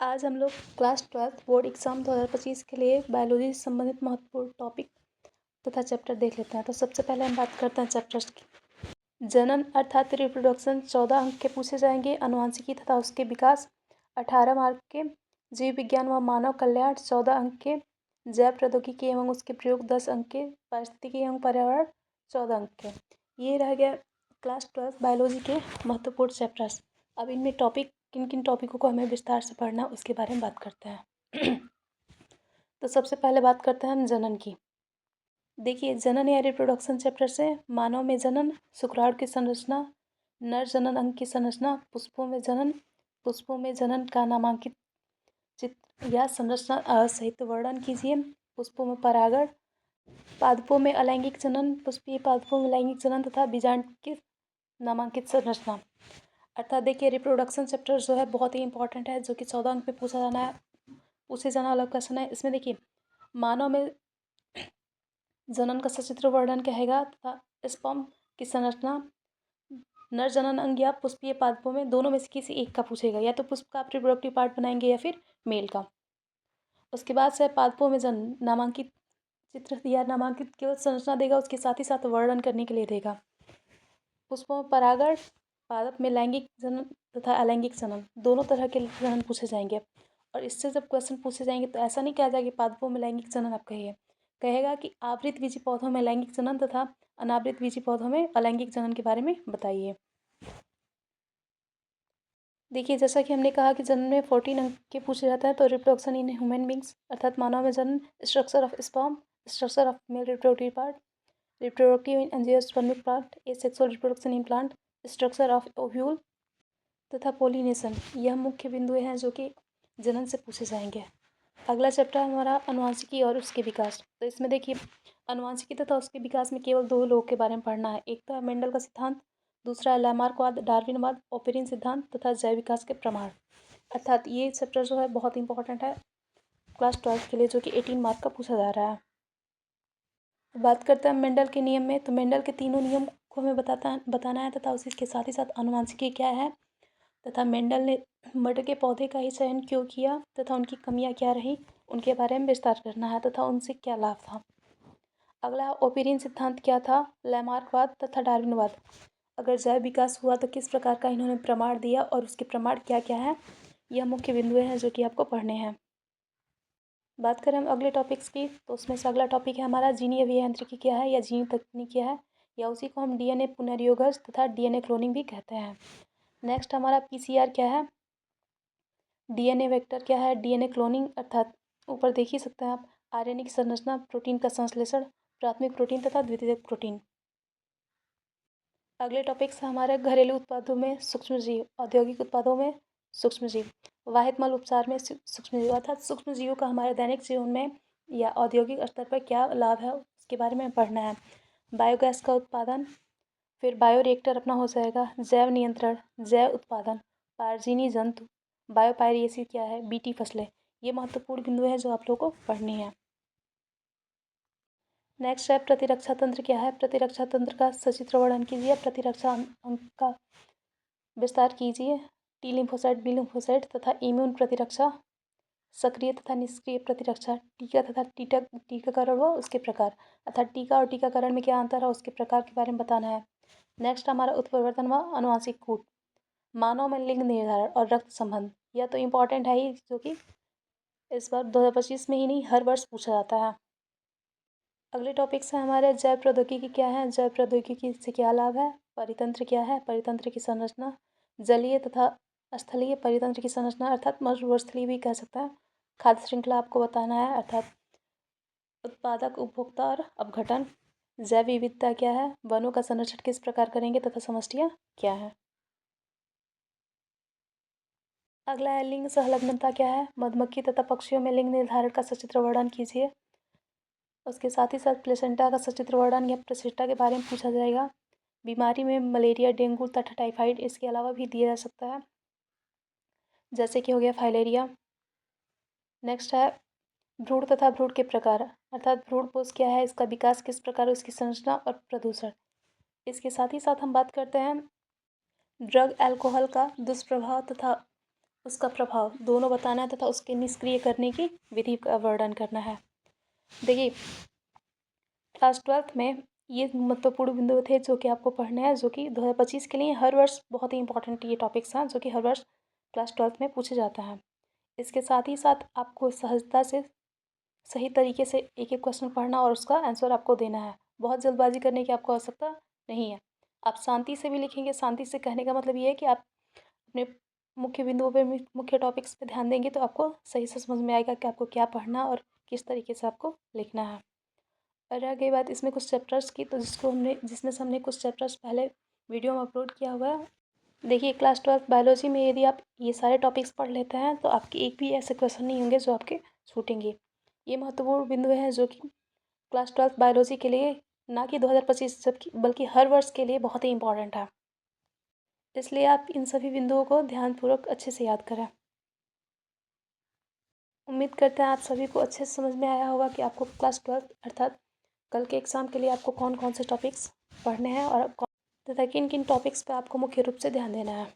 आज हम लोग क्लास 12th बोर्ड एग्ज़ाम 2025 के लिए बायोलॉजी से संबंधित महत्वपूर्ण टॉपिक तथा चैप्टर देख लेते हैं। तो सबसे पहले हम बात करते हैं चैप्टर्स की। जनन अर्थात रिप्रोडक्शन 14 अंक के पूछे जाएंगे। अनुवांशिकी तथा उसके विकास 18 मार्क के। जीव विज्ञान व मानव कल्याण 14 अंक के। जैव प्रौद्योगिकी एवं उसके प्रयोग 10 अंक के। पारिस्थितिकी एवं पर्यावरण 14 अंक के। ये रह गया क्लास 12 बायोलॉजी के महत्वपूर्ण चैप्टर्स। अब इनमें टॉपिक किन किन टॉपिकों को हमें विस्तार से पढ़ना उसके बारे में बात करते हैं। तो सबसे पहले बात करते हैं हम जनन की। देखिए, जनन या रिप्रोडक्शन चैप्टर से मानव में जनन, शुक्राणु की संरचना, नर जनन अंग की संरचना, पुष्पों में जनन का नामांकित चित्र या संरचना सहित वर्णन कीजिए। पुष्पों में परागण, पादपों में अलैंगिक जनन, पुष्पीय पादपों में लैंगिक जनन तथा बीजांड की नामांकित संरचना। अर्थात देखिए, रिप्रोडक्शन चैप्टर जो है बहुत ही इंपॉर्टेंट है, जो कि 14 अंक में पूछे जाना वाला क्वेश्चन है। इसमें देखिए, मानव में जनन का सचित्र वर्णन कहेगा तथा स्पर्म की संरचना, नर जनन अंग या पुष्पीय पादपों में दोनों में से किसी एक का पूछेगा, या तो पुष्प का आप रिप्रोडक्टिव पार्ट बनाएंगे या फिर मेल का। उसके बाद से पादपों में जनन नामांकित चित्र या नामांकित केवल संरचना देगा, उसके साथ ही साथ वर्णन करने के लिए देगा। पुष्पों में परागण, पादप में लैंगिक जनन तथा अलैंगिक जनन, दोनों तरह के जनन पूछे जाएंगे। और इससे जब क्वेश्चन पूछे जाएंगे तो ऐसा नहीं कहा जाएगा कि पादपों में लैंगिक जनन आप कहेगा कि आवृत बीजी पौधों में लैंगिक जनन तथा अनावृत बीजी पौधों में अलैंगिक जनन के बारे में बताइए। देखिए, जैसा कि हमने कहा कि जनन में 14 अंक के पूछे जाते हैं। तो रिप्रोडक्शन इन ह्यूमन बींग्स अर्थात मानव में जनन, structure of sperm, structure of male reproductive part, reproductive in angiospermic plant, asexual reproduction in plant, structure of ovule तथा पोलिनेशन, यह मुख्य बिंदु हैं जो कि जनन से पूछे जाएंगे। अगला चैप्टर हमारा अनुवांशिकी और उसके विकास। तो इसमें देखिए, अनुवांशिकी तथा उसके विकास में केवल 2 लोगों के बारे में पढ़ना है। एक तो है मेंडल का सिद्धांत, दूसरा है लैमार्कवाद, डार्विनवाद, ओपेरिन सिद्धांत तथा जैव विकास के प्रमाण। अर्थात ये चैप्टर जो है बहुत इंपॉर्टेंट है क्लास 12 के लिए, जो कि 18 मार्क का पूछा जा रहा है। बात करते हैं मेंडल के नियम में। तो मेंडल के तीनों नियम को हमें बताना है तथा उसके साथ ही साथ अनुवांशिकी क्या है तथा मेंडल ने मटर के पौधे का ही चयन क्यों किया तथा उनकी कमियां क्या रही, उनके बारे में विस्तार करना है तथा उनसे क्या लाभ था। अगला ओपेरिन सिद्धांत क्या था, लैमार्कवाद तथा डार्विनवाद, अगर जैव विकास हुआ तो किस प्रकार का इन्होंने प्रमाण दिया और उसके प्रमाण क्या क्या है, यह मुख्य बिंदु हैं जो कि आपको पढ़ने हैं। बात करें हम अगले टॉपिक्स की, तो उसमें से अगला टॉपिक है हमारा जीनी अभियांत्रिकी क्या है या जीनी तकनीक क्या है, या उसी को हम डीएनए पुनर्योगज तथा डीएनए क्लोनिंग भी कहते हैं। नेक्स्ट हमारा पीसीआर क्या है, डीएनए वेक्टर क्या है, डीएनए क्लोनिंग अर्थात ऊपर देख ही सकते हैं आप, आरएनए की संरचना, प्रोटीन का संश्लेषण, प्राथमिक प्रोटीन तथा द्वितीयक प्रोटीन। अगले टॉपिक्स है हमारे घरेलू उत्पादों में सूक्ष्मजीव, औद्योगिक उत्पादों में सूक्ष्मजीव, वाहित मल उपचार में सूक्ष्मजीव, अर्थात सूक्ष्मजीवों का हमारे दैनिक जीवन में या औद्योगिक स्तर पर क्या लाभ है उसके बारे में पढ़ना है। बायोगैस का उत्पादन, फिर बायोरिएक्टर अपना हो जाएगा, जैव नियंत्रण, जैव उत्पादन, पारजीनी जंतु, बायोपायरेसी क्या है, बीटी फसलें, ये महत्वपूर्ण बिंदु है जो आप लोगों को पढ़नी है। नेक्स्ट है प्रतिरक्षा तंत्र क्या है, प्रतिरक्षा तंत्र का सचित्र वर्णन कीजिए, प्रतिरक्षा अंग का विस्तार कीजिए, टी लिम्फोसाइट, बी लिम्फोसाइट तथा इम्यून प्रतिरक्षा, सक्रिय तथा निष्क्रिय प्रतिरक्षा, टीका तथा टीकाकरण व उसके प्रकार, अर्थात टीका और टीकाकरण में क्या अंतर है उसके प्रकार के बारे में बताना है। नेक्स्ट हमारा उत्परिवर्तन व अनुवांशिक कूट, मानव में लिंग निर्धारण और रक्त संबंध, यह तो इम्पॉर्टेंट है ही, जो कि इस बार 2025 में ही नहीं हर वर्ष पूछा जाता है। अगले टॉपिक्स हैं हमारे जैव प्रौद्योगिकी क्या है, जैव प्रौद्योगिकी से क्या लाभ है, परितंत्र क्या है, परितंत्र की संरचना, जलीय तथा स्थलीय परितंत्र की संरचना अर्थात मरुस्थलीय भी कह सकते हैं, खाद्य श्रृंखला आपको बताना है अर्थात उत्पादक, उपभोक्ता और अपघटन, जैव विविधता क्या है, वनों का संरक्षण किस प्रकार करेंगे तथा समष्टियाँ क्या है। अगला है लिंग संलग्नता क्या है, मधुमक्खी तथा पक्षियों में लिंग निर्धारण का सचित्र वर्णन कीजिए। उसके साथ ही साथ प्लेसेंटा का सचित्र वर्णन या प्लेसेंटा के बारे में पूछा जाएगा। बीमारी में मलेरिया, डेंगू तथा टाइफाइड इसके अलावा भी दिया जा सकता है, जैसे कि हो गया फाइलेरिया। नेक्स्ट है भ्रूण तथा भ्रूण के प्रकार, अर्थात भ्रूण पोष क्या है, इसका विकास किस प्रकार, उसकी संरचना और प्रदूषण। इसके साथ ही साथ हम बात करते हैं ड्रग एल्कोहल का दुष्प्रभाव तथा उसका प्रभाव दोनों बताना है तथा उसके निष्क्रिय करने की विधि का वर्णन करना है। देखिए, क्लास 12th में ये महत्वपूर्ण बिंदु थे जो कि आपको पढ़ने हैं, जो कि 2025 के लिए हर वर्ष बहुत ही इंपॉर्टेंट ये टॉपिक्स हैं जो कि हर वर्ष क्लास 12th में पूछे जाते हैं। इसके साथ ही साथ आपको सहजता से सही तरीके से एक एक क्वेश्चन पढ़ना और उसका आंसर आपको देना है। बहुत जल्दबाजी करने की आपको आवश्यकता नहीं है। आप शांति से भी लिखेंगे। शांति से कहने का मतलब ये है कि आप अपने मुख्य बिंदुओं पे, मुख्य टॉपिक्स पे ध्यान देंगे तो आपको सही से समझ में आएगा कि आपको क्या पढ़ना और किस तरीके से आपको लिखना है। और रह गई बात इसमें कुछ चैप्टर्स की, तो जिसमें से हमने कुछ चैप्टर्स पहले वीडियो में अपलोड किया हुआ है। देखिए, क्लास 12th बायोलॉजी में यदि आप ये सारे टॉपिक्स पढ़ लेते हैं तो आपके एक भी ऐसे क्वेश्चन नहीं होंगे जो आपके छूटेंगे। ये महत्वपूर्ण बिंदु हैं जो कि क्लास 12th बायोलॉजी के लिए, ना कि 2025 जबकि बल्कि हर वर्ष के लिए बहुत ही इंपॉर्टेंट है। इसलिए आप इन सभी बिंदुओं को ध्यानपूर्वक अच्छे से याद करें। उम्मीद करते हैं आप सभी को अच्छे से समझ में आया होगा कि आपको क्लास 12th अर्थात कल के एग्ज़ाम के लिए आपको कौन कौन से टॉपिक्स पढ़ने हैं और तथा किन किन टॉपिक्स पे आपको मुख्य रूप से ध्यान देना है।